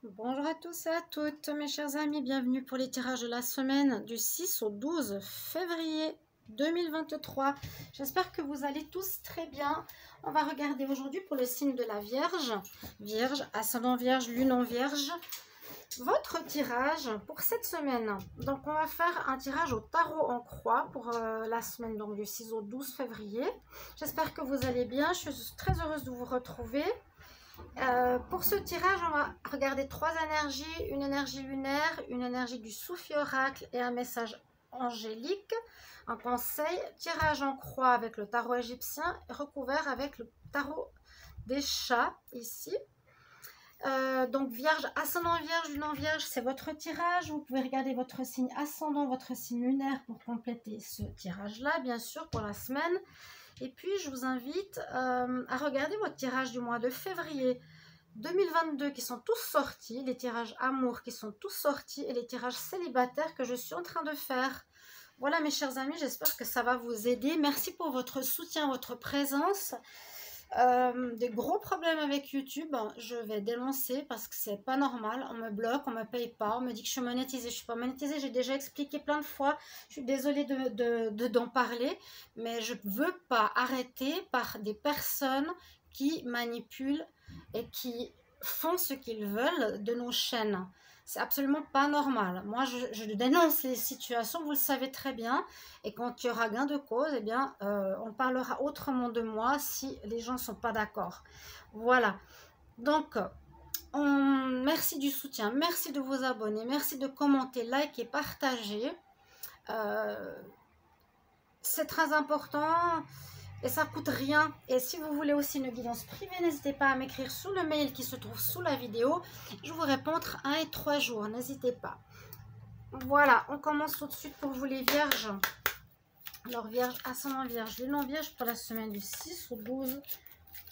Bonjour à tous et à toutes, mes chers amis, bienvenue pour les tirages de la semaine du 6 au 12 février 2023. J'espère que vous allez tous très bien. On va regarder aujourd'hui pour le signe de la Vierge. Vierge, ascendant Vierge, lune en Vierge. Votre tirage pour cette semaine. Donc on va faire un tirage au tarot en croix pour la semaine donc, du 6 au 12 février. J'espère que vous allez bien. Je suis très heureuse de vous retrouver. Pour ce tirage, on va regarder trois énergies, une énergie lunaire, une énergie du souffle oracle et un message angélique. Un conseil, tirage en croix avec le tarot égyptien, recouvert avec le tarot des chats ici. Donc Vierge, ascendant Vierge, lune en Vierge, c'est votre tirage. Vous pouvez regarder votre signe ascendant, votre signe lunaire pour compléter ce tirage-là, bien sûr, pour la semaine. Et puis, je vous invite à regarder votre tirage du mois de février 2022 qui sont tous sortis, les tirages amour qui sont tous sortis et les tirages célibataires que je suis en train de faire. Voilà mes chers amis, j'espère que ça va vous aider. Merci pour votre soutien, votre présence. Des gros problèmes avec YouTube, je vais dénoncer parce que c'est pas normal. On me bloque, on me paye pas, on me dit que je suis monétisée. Je suis pas monétisée, j'ai déjà expliqué plein de fois. Je suis désolée d'en parler, mais je veux pas arrêter par des personnes qui manipulent et qui font ce qu'ils veulent de nos chaînes. C'est absolument pas normal. Moi, je dénonce les situations, vous le savez très bien. Et quand il y aura gain de cause, eh bien, on parlera autrement de moi si les gens ne sont pas d'accord. Voilà. Donc, merci du soutien, merci de vous abonner, merci de commenter, liker, partager. C'est très important. Et ça coûte rien. Et si vous voulez aussi une guidance privée, n'hésitez pas à m'écrire sous le mail qui se trouve sous la vidéo. Je vous réponds entre 1 et 3 jours. N'hésitez pas. Voilà, on commence tout de suite pour vous les vierges. Alors Vierge, ascendant Vierge, lune en Vierge pour la semaine du 6 au 12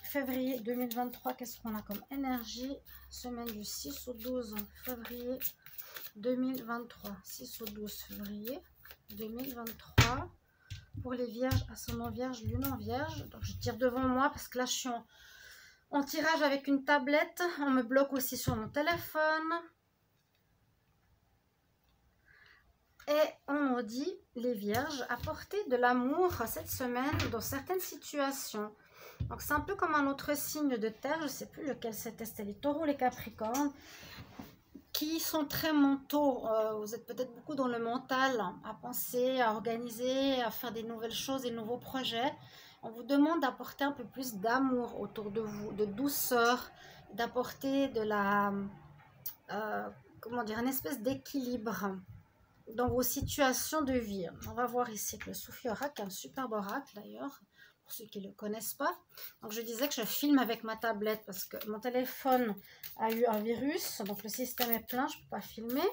février 2023. Qu'est-ce qu'on a comme énergie? Semaine du 6 au 12 février 2023. 6 au 12 février 2023. Pour les vierges, ascendant vierge, lune en vierge. Donc je tire devant moi parce que là je suis en tirage avec une tablette. On me bloque aussi sur mon téléphone. Et on nous dit, les vierges, apportez de l'amour cette semaine dans certaines situations. Donc c'est un peu comme un autre signe de terre, je ne sais plus lequel c'était, les taureaux, les capricornes, qui sont très mentaux. Vous êtes peut-être beaucoup dans le mental, à penser, à organiser, à faire des nouvelles choses, des nouveaux projets. On vous demande d'apporter un peu plus d'amour autour de vous, de douceur, d'apporter de la, comment dire, une espèce d'équilibre dans vos situations de vie. On va voir ici que le souffle oracle, un superbe oracle d'ailleurs, pour ceux qui ne le connaissent pas. Donc je disais que je filme avec ma tablette parce que mon téléphone a eu un virus, donc le système est plein, je ne peux pas filmer.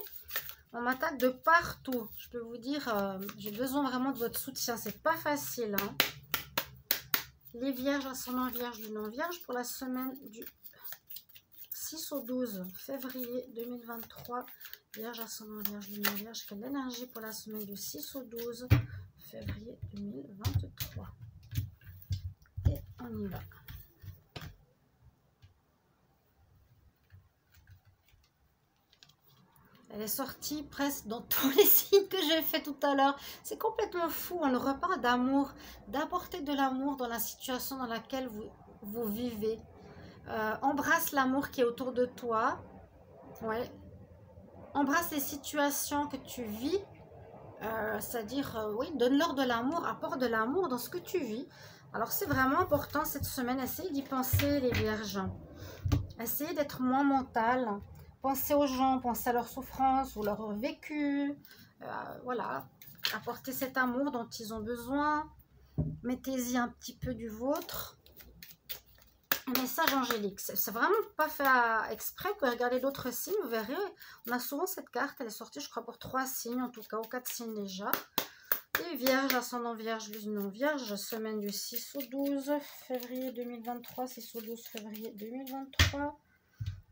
On m'attaque de partout. Je peux vous dire, j'ai besoin vraiment de votre soutien, c'est pas facile. Hein. Les vierges, ascendant vierge, lune en vierge pour la semaine du 6 au 12 février 2023. Vierge, ascendant vierge, lune en vierge. Quelle énergie pour la semaine du 6 au 12 février 2023. Et on y va. Elle est sortie presque dans tous les signes que j'ai fait tout à l'heure. C'est complètement fou. On reparle d'amour, d'apporter de l'amour dans la situation dans laquelle vous vivez. Embrasse l'amour qui est autour de toi. Ouais. Embrasse les situations que tu vis. C'est-à-dire, oui, donne-leur de l'amour, apporte de l'amour dans ce que tu vis. Alors, c'est vraiment important cette semaine. Essayez d'y penser, les vierges. Essayez d'être moins mental. Pensez aux gens, pensez à leur souffrance ou leur vécu. Voilà, apportez cet amour dont ils ont besoin. Mettez-y un petit peu du vôtre. Un message angélique. C'est vraiment pas fait exprès. Vous pouvez regarder d'autres signes, vous verrez. On a souvent cette carte, elle est sortie, je crois, pour 3 signes, en tout cas, ou 4 signes déjà. Et Vierge, ascendant Vierge, lune en Vierge, semaine du 6 au 12 février 2023, 6 au 12 février 2023.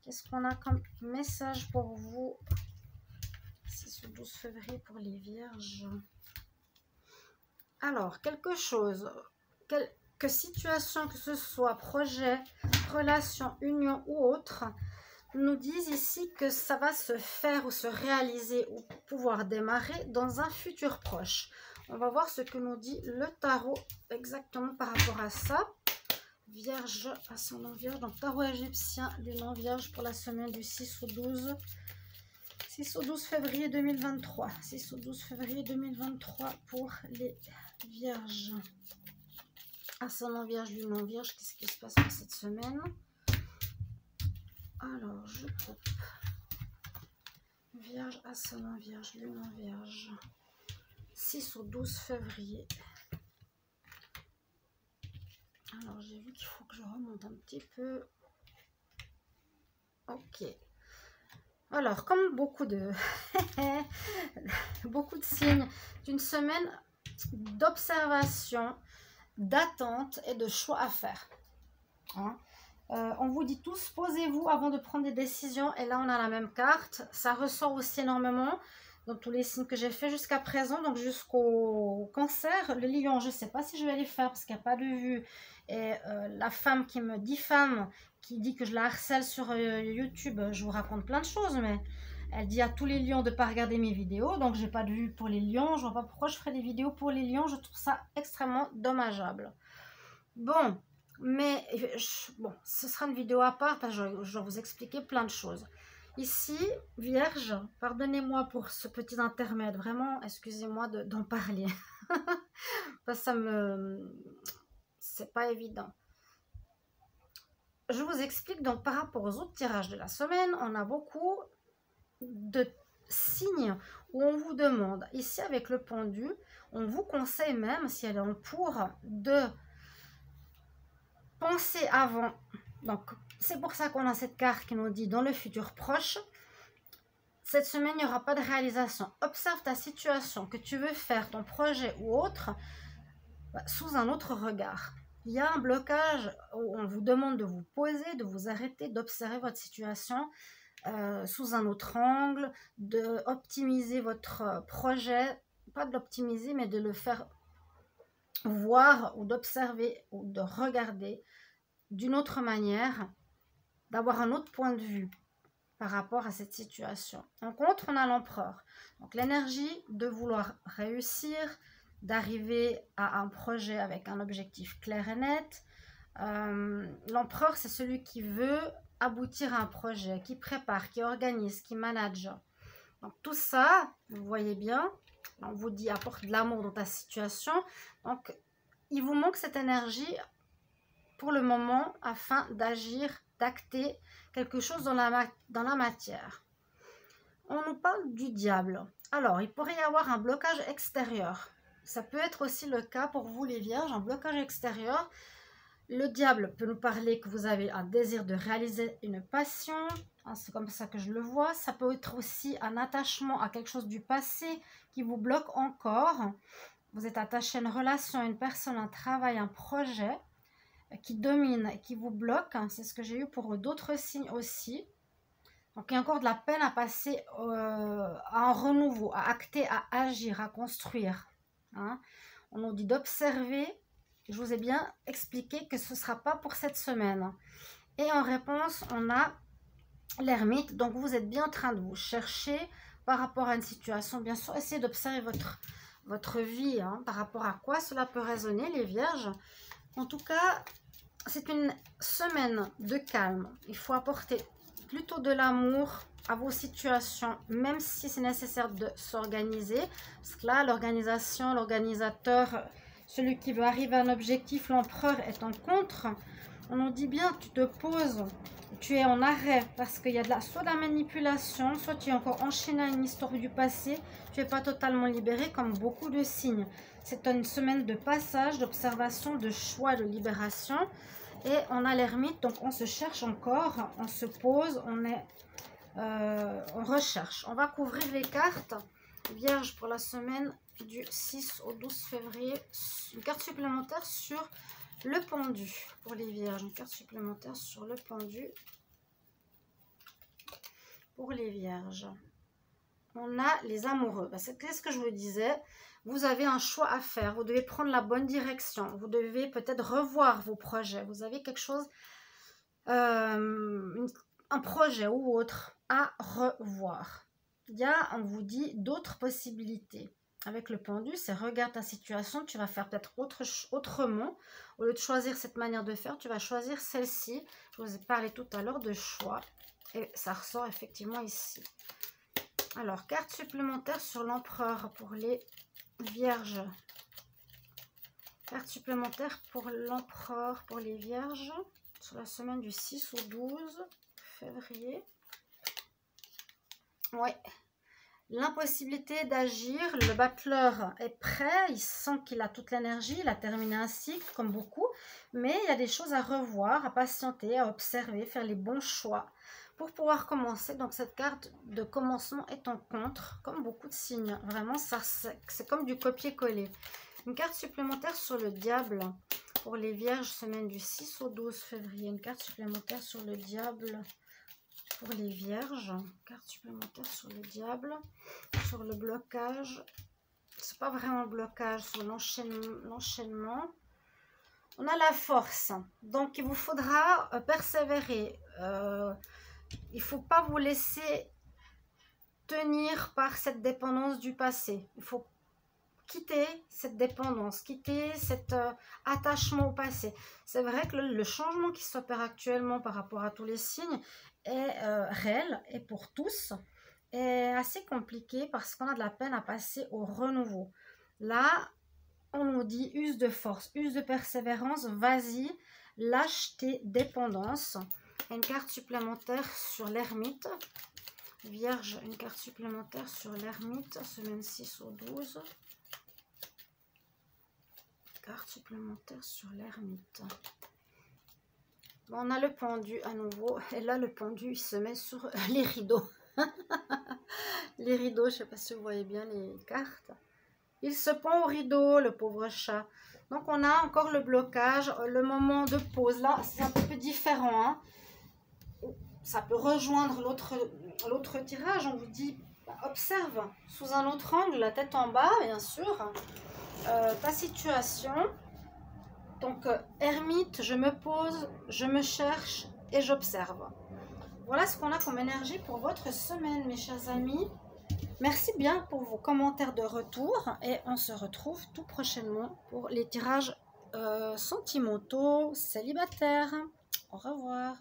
Qu'est-ce qu'on a comme message pour vous? 6 au 12 février pour les Vierges. Alors, quelque chose, que situation, que ce soit projet, relation, union ou autre, nous disent ici que ça va se faire ou se réaliser ou pouvoir démarrer dans un futur proche. On va voir ce que nous dit le tarot exactement par rapport à ça. Vierge, ascendant Vierge, donc tarot égyptien, lune Vierge pour la semaine du 6 au 12. 6 au 12 février 2023. 6 au 12 février 2023 pour les Vierges. Ascendant Vierge, lune Vierge, qu'est-ce qui se passe pour cette semaine? Alors, je coupe. Vierge, ascendant Vierge, lune Vierge. 6 au 12 février. Alors, j'ai vu qu'il faut que je remonte un petit peu. Ok. Alors, comme beaucoup de signes d'une semaine d'observation, d'attente et de choix à faire. Hein? On vous dit tous, posez-vous avant de prendre des décisions. Et là, on a la même carte. Ça ressort aussi énormément dans tous les signes que j'ai fait jusqu'à présent. Donc, jusqu'au Cancer. Le Lion, je ne sais pas si je vais les faire parce qu'il n'y a pas de vue. Et la femme qui me diffame, qui dit que je la harcèle sur YouTube, je vous raconte plein de choses, mais elle dit à tous les lions de ne pas regarder mes vidéos. Donc, j'ai pas de vue pour les lions. Je ne vois pas pourquoi je ferais des vidéos pour les lions. Je trouve ça extrêmement dommageable. Bon. Mais bon, ce sera une vidéo à part parce que je vais vous expliquer plein de choses. Ici, Vierge, pardonnez-moi pour ce petit intermède. Vraiment, excusez-moi d'en parler. Parce que ça me... c'est pas évident. Je vous explique donc par rapport aux autres tirages de la semaine, on a beaucoup de signes où on vous demande. Ici, avec le pendu, on vous conseille même, si elle est en pour, de... pensez avant. Donc, c'est pour ça qu'on a cette carte qui nous dit dans le futur proche. Cette semaine, il n'y aura pas de réalisation. Observe ta situation, que tu veux faire, ton projet ou autre, sous un autre regard. Il y a un blocage où on vous demande de vous poser, de vous arrêter, d'observer votre situation sous un autre angle, d'optimiser votre projet. Pas de l'optimiser, mais de le faire voir ou d'observer ou de regarder d'une autre manière, d'avoir un autre point de vue par rapport à cette situation. En contre, on a l'empereur. Donc l'énergie de vouloir réussir, d'arriver à un projet avec un objectif clair et net. L'empereur, c'est celui qui veut aboutir à un projet, qui prépare, qui organise, qui manage. Donc tout ça, vous voyez bien, on vous dit apporte de l'amour dans ta situation. Donc il vous manque cette énergie pour le moment afin d'agir, d'acter quelque chose dans la matière. On nous parle du diable. Alors, il pourrait y avoir un blocage extérieur. Ça peut être aussi le cas pour vous les vierges, un blocage extérieur. Le diable peut nous parler que vous avez un désir de réaliser une passion. C'est comme ça que je le vois. Ça peut être aussi un attachement à quelque chose du passé qui vous bloque encore. Vous êtes attaché à une relation, à une personne, un travail, un projet qui domine et qui vous bloque. C'est ce que j'ai eu pour d'autres signes aussi. Donc il y a encore de la peine à passer à un renouveau, à acter, à agir, à construire. Hein. On nous dit d'observer. Je vous ai bien expliqué que ce ne sera pas pour cette semaine. Et en réponse, on a l'ermite. Donc vous êtes bien en train de vous chercher par rapport à une situation. Bien sûr, essayez d'observer votre vie, hein, par rapport à quoi cela peut résonner, les vierges. En tout cas, c'est une semaine de calme. Il faut apporter plutôt de l'amour à vos situations, même si c'est nécessaire de s'organiser. Parce que là, l'organisation, l'organisateur, celui qui veut arriver à un objectif, l'empereur est en contre. On nous dit bien, tu te poses, tu es en arrêt parce qu'il y a soit de la manipulation, soit tu es encore enchaîné à une histoire du passé, tu n'es pas totalement libéré comme beaucoup de signes. C'est une semaine de passage, d'observation, de choix, de libération. Et on a l'ermite, donc on se cherche encore, on se pose, on recherche. On va couvrir les cartes. Vierge pour la semaine du 6 au 12 février. Une carte supplémentaire sur le pendu pour les vierges. Une carte supplémentaire sur le pendu pour les vierges. On a les amoureux. C'est ce que je vous disais. Vous avez un choix à faire. Vous devez prendre la bonne direction. Vous devez peut-être revoir vos projets. Vous avez quelque chose, un un projet ou autre à revoir. Il y a, on vous dit, d'autres possibilités. Avec le pendu, c'est regarde ta situation, tu vas faire peut-être autrement. Au lieu de choisir cette manière de faire, tu vas choisir celle-ci. Je vous ai parlé tout à l'heure de choix. Et ça ressort effectivement ici. Alors, carte supplémentaire sur l'empereur pour les vierges. Carte supplémentaire pour l'empereur, pour les vierges. Sur la semaine du 6 au 12 février. Ouais. L'impossibilité d'agir, le battleur est prêt, il sent qu'il a toute l'énergie, il a terminé un cycle comme beaucoup, mais il y a des choses à revoir, à patienter, à observer, faire les bons choix pour pouvoir commencer. Donc cette carte de commencement est en contre, comme beaucoup de signes, vraiment ça c'est comme du copier-coller. Une carte supplémentaire sur le diable pour les vierges, semaine du 6 au 12 février, une carte supplémentaire sur le diable. Pour les vierges, carte supplémentaire sur le diable, sur le blocage, c'est pas vraiment le blocage, sur l'enchaînement. On a la force, donc il vous faudra persévérer. Il faut pas vous laisser tenir par cette dépendance du passé. Il faut quitter cette dépendance, quitter cet attachement au passé. C'est vrai que le changement qui s'opère actuellement par rapport à tous les signes est réel et pour tous est assez compliqué parce qu'on a de la peine à passer au renouveau. Là, on nous dit use de force, use de persévérance, vas-y, lâche tes dépendances. Une carte supplémentaire sur l'ermite. Vierge, une carte supplémentaire sur l'ermite, semaine 6 au 12. Carte supplémentaire sur l'ermite. Bon, on a le pendu à nouveau. Et là, le pendu, il se met sur les rideaux. Les rideaux, je ne sais pas si vous voyez bien les cartes. Il se pend au rideau, le pauvre chat. Donc, on a encore le blocage, le moment de pause. Là, c'est un peu différent. Hein. Ça peut rejoindre l'autre tirage. On vous dit, bah, observe sous un autre angle, la tête en bas, bien sûr. Ta situation. Donc, ermite, je me pose, je me cherche et j'observe. Voilà ce qu'on a comme énergie pour votre semaine, mes chers amis. Merci bien pour vos commentaires de retour et on se retrouve tout prochainement pour les tirages sentimentaux célibataires. Au revoir.